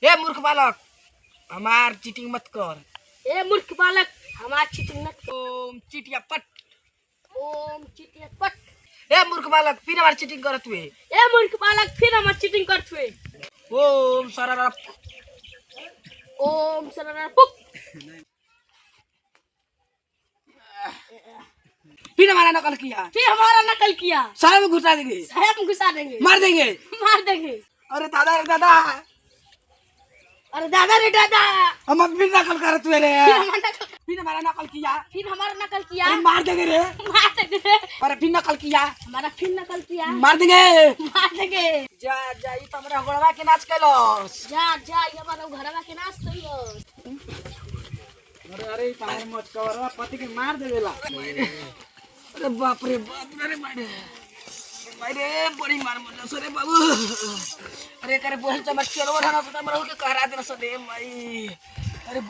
ए मूर्ख बालक, हमार चीटिंग मत कर। ए मूर्ख बालक, हमार चीटिंग मत कर। ओम चीटिया पट। ओम चीटिया पट। ए मूर्ख बालक, फिर हमार चीटिंग करत हुए। ए मूर्ख बालक, फिर हमार चीटिंग करत हुए। ओम सररा। ओम सररा पुक। फिर हमारा नकल किया। फिर हमारा नकल किया। साया में घुसा देंगे। साया में घुसा देंगे। मार देंगे। मार देंगे। अरे दादा रे दादा, अरे दादा रे दादा, हम फिर नकल करत हुए रे। फिर हमारा नकल फिर हमारा नकल किया। फिर हमारा नकल किया। अरे मार देंगे रे। मार देंगे। अरे फिर नकल किया। हमारा फिर नकल किया। मार देंगे। मार देंगे। जा जा, ये तो हमरा गोड़वा के नाच कैलस। जा जा, ये हमारा घरवा के नाच कइलो। अरे अरे तार मत कवरवा पति के मार देवेला। अरे बाप रे बाप रे मारे। मारे बड़ी मार मत सरे बाबू। अरे करे बोल चमक चलो रहना तो हमरा के कहरा देना सदे माई। अरे